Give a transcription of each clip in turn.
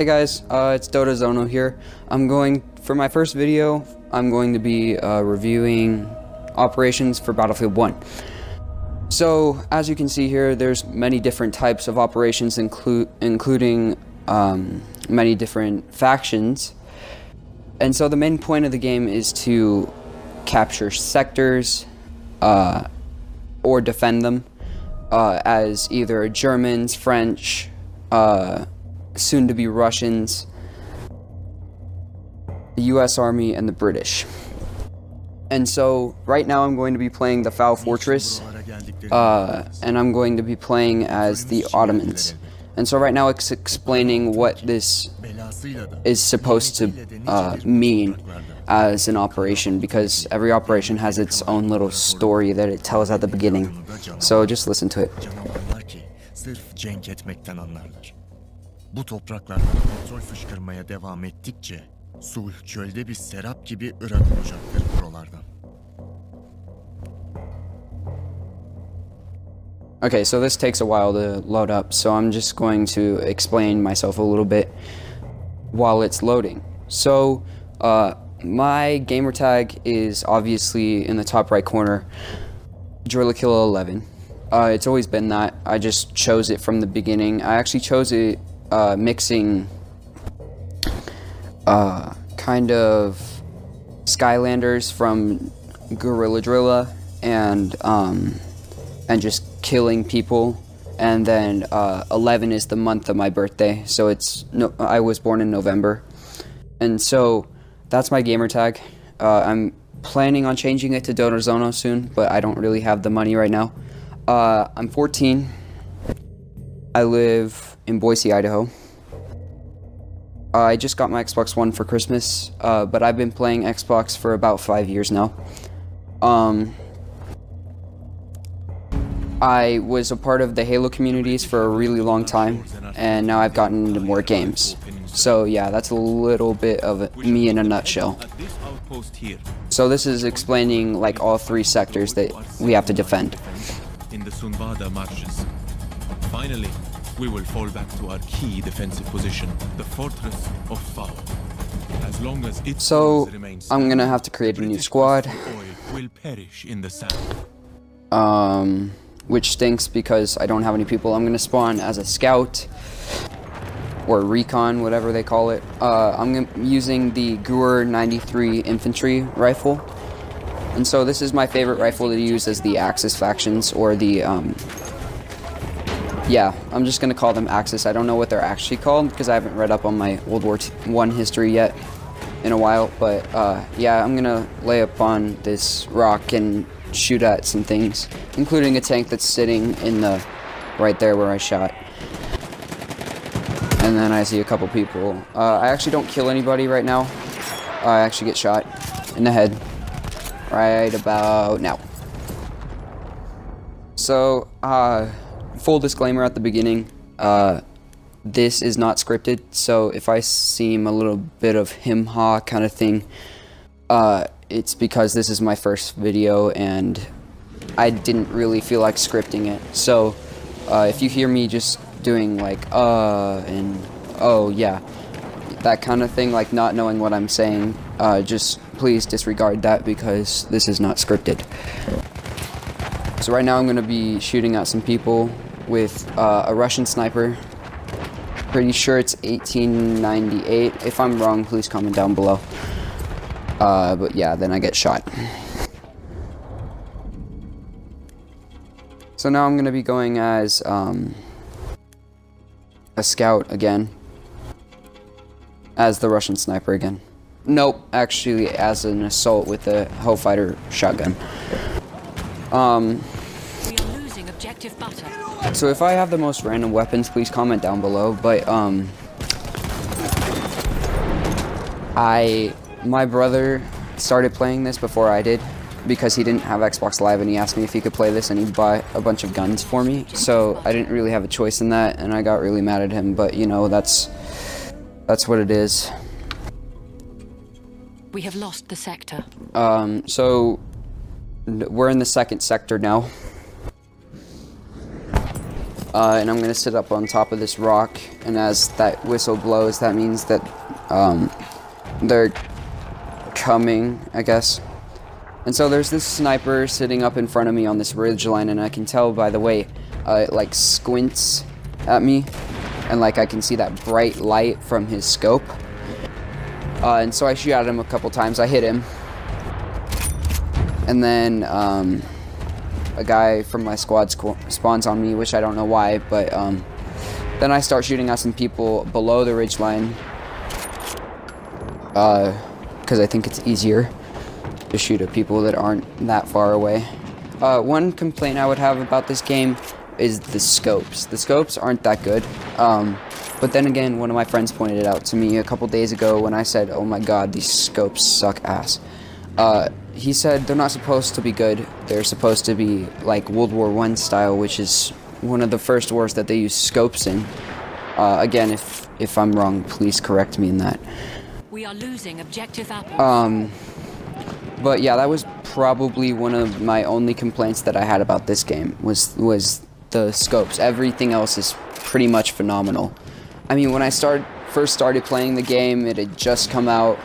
Hey guys, it's Zono here. For my first video, I'm going to be reviewing operations for Battlefield 1. So, as you can see here, there's many different types of operations, including many different factions. And so the main point of the game is to capture sectors or defend them as either Germans, French, soon to be Russians, the US Army, and the British. And so right now I'm going to be playing the Foul Fortress, and I'm going to be playing as the Ottomans. And so right now it's explaining what this is supposed to mean as an operation, because every operation has its own little story that it tells at the beginning. So just listen to it. Bu topraklarda petrol fışkırmaya devam ettikçe sulh çölde bir serap gibi ırak olacaktır buralardan. Okay, so this takes a while to load up, so I'm just going to explain myself a little bit while it's loading. So, my gamer tag is obviously in the top right corner, Drillakilla 11. It's always been that. I just chose it from the beginning. I actually chose it mixing kind of Skylanders from Guerrilla Drilla and just killing people. And then 11 is the month of my birthday, so I was born in November, and so that's my gamer tag. I'm planning on changing it to Zono soon, but I don't really have the money right now. I'm 14. I live in Boise, Idaho. I just got my Xbox One for Christmas, but I've been playing Xbox for about 5 years now. I was a part of the Halo communities for a really long time, and now I've gotten into more games. So yeah, that's a little bit of me in a nutshell. So this is explaining like all three sectors that we have to defend. In the Sunvada marshes. Finally, we will fall back to our key defensive position, the fortress of Foul. As long as its remains, I'm gonna have to create a new squad. Oil will perish in the sand. Which stinks because I don't have any people. I'm gonna spawn as a scout or recon, whatever they call it. I'm using the Gur 93 infantry rifle. And so this is my favorite rifle to use as the Axis factions, or the, yeah, I'm just gonna call them Axis. I don't know what they're actually called, because I haven't read up on my World War I history yet in a while, but yeah, I'm gonna lay up on this rock and shoot at some things, including a tank that's sitting in the, right there where I shot. And then I see a couple people. I actually don't kill anybody right now. I actually get shot in the head. Right about now. So, full disclaimer at the beginning, this is not scripted, so if I seem a little bit of him-ha kind of thing, it's because this is my first video and I didn't really feel like scripting it. So, if you hear me just doing like, and oh yeah, that kind of thing, like not knowing what I'm saying, just please disregard that because this is not scripted. So right now I'm going to be shooting at some people with a Russian sniper. Pretty sure it's 1898. If I'm wrong, please comment down below. But yeah, then I get shot. So now I'm going to be going as a scout again. As the Russian sniper again. Nope, actually as an assault with a Hellfighter shotgun. We are losing objective butter. So if I have the most random weapons, please comment down below. But my brother started playing this before I did, because he didn't have Xbox Live and he asked me if he could play this, and he bought a bunch of guns for me. So I didn't really have a choice in that, and I got really mad at him. But you know, that's what it is. We have lost the sector. So we're in the second sector now. and I'm gonna sit up on top of this rock, and as that whistle blows, that means that they're coming, I guess. And so there's this sniper sitting up in front of me on this ridgeline, and I can tell by the way it like squints at me, and like I can see that bright light from his scope. And so I shoot at him a couple times. I hit him, and then a guy from my squad spawns on me, which I don't know why, but then I start shooting at some people below the ridgeline, because I think it's easier to shoot at people that aren't that far away. One complaint I would have about this game is the scopes. The scopes aren't that good, but then again, one of my friends pointed it out to me a couple days ago when I said, oh my god, these scopes suck ass. He said they're not supposed to be good. They're supposed to be like World War I style, which is one of the first wars that they use scopes in. Again, if I'm wrong, please correct me in that. We are losing objective apples. But yeah, that was probably one of my only complaints that I had about this game was the scopes. Everything else is pretty much phenomenal. I mean, when I first started playing the game, it had just come out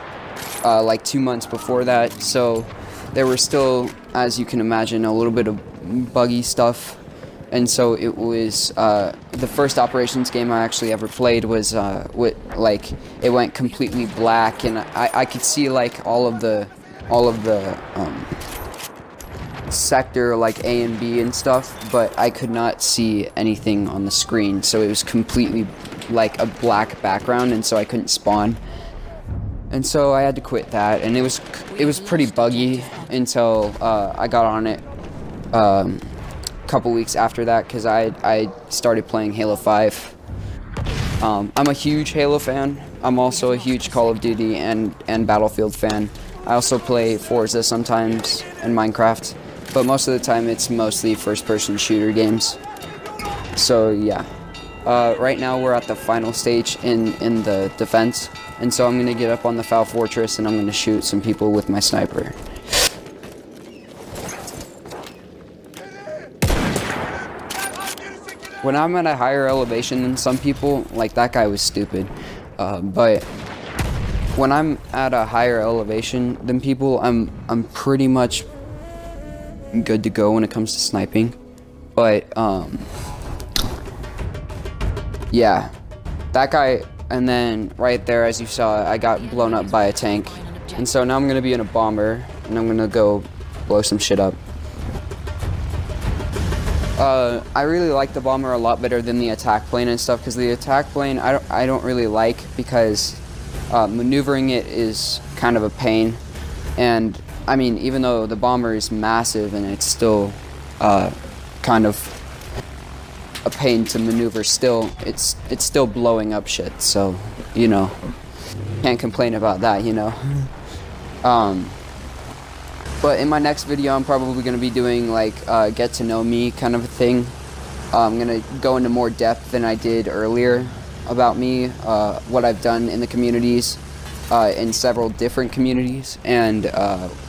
like 2 months before that, so there were still, as you can imagine, a little bit of buggy stuff. And so it was the first operations game I actually ever played was like it went completely black, and I could see like all of the sector like A and B and stuff, but I could not see anything on the screen, so it was completely like a black background, and so I couldn't spawn. And so I had to quit that, and it was pretty buggy until I got on it a couple weeks after that, because I started playing Halo 5. I'm a huge Halo fan. I'm also a huge Call of Duty and Battlefield fan. I also play Forza sometimes and Minecraft, but most of the time it's mostly first-person shooter games. So yeah, right now we're at the final stage in the defense, and so I'm gonna get up on the Foul Fortress and I'm gonna shoot some people with my sniper. When I'm at a higher elevation than some people, like that guy was stupid, but when I'm at a higher elevation than people, I'm pretty much good to go when it comes to sniping. But yeah, that guy, and then right there, as you saw, I got blown up by a tank, and so now I'm gonna be in a bomber and I'm gonna go blow some shit up. I really like the bomber a lot better than the attack plane and stuff, because the attack plane I don't really like, because maneuvering it is kind of a pain. And I mean, even though the bomber is massive and it's still kind of a pain to maneuver, still it's still blowing up shit, so you know, can't complain about that, you know. But in my next video, I'm probably going to be doing like get to know me kind of a thing. I'm going to go into more depth than I did earlier about me, what I've done in the communities, in several different communities, and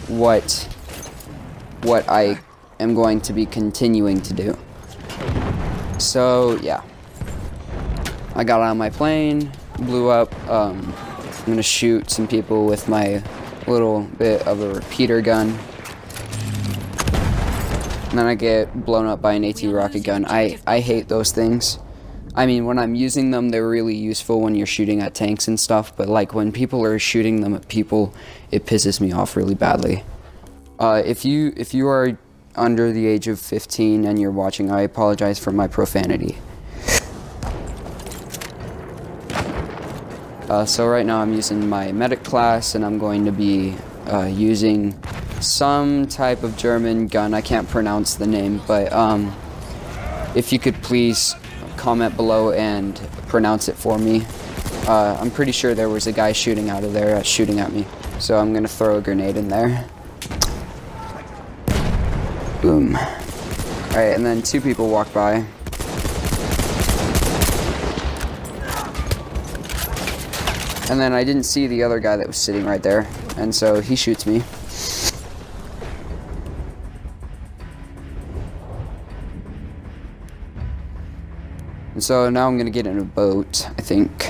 what I am going to be continuing to do. So yeah, I got on my plane, blew up. I'm going to shoot some people with my little bit of a repeater gun, and then I get blown up by an AT rocket gun. I hate those things. I mean, when I'm using them, they're really useful when you're shooting at tanks and stuff, but like when people are shooting them at people, it pisses me off really badly. If you are under the age of 15 and you're watching, I apologize for my profanity. So right now I'm using my medic class, and I'm going to be using some type of German gun. I can't pronounce the name, but if you could please comment below and pronounce it for me. I'm pretty sure there was a guy shooting out of there shooting at me, so I'm gonna throw a grenade in there. Boom. Alright, and then two people walk by. And then I didn't see the other guy that was sitting right there, and so he shoots me. So now I'm gonna get in a boat, I think.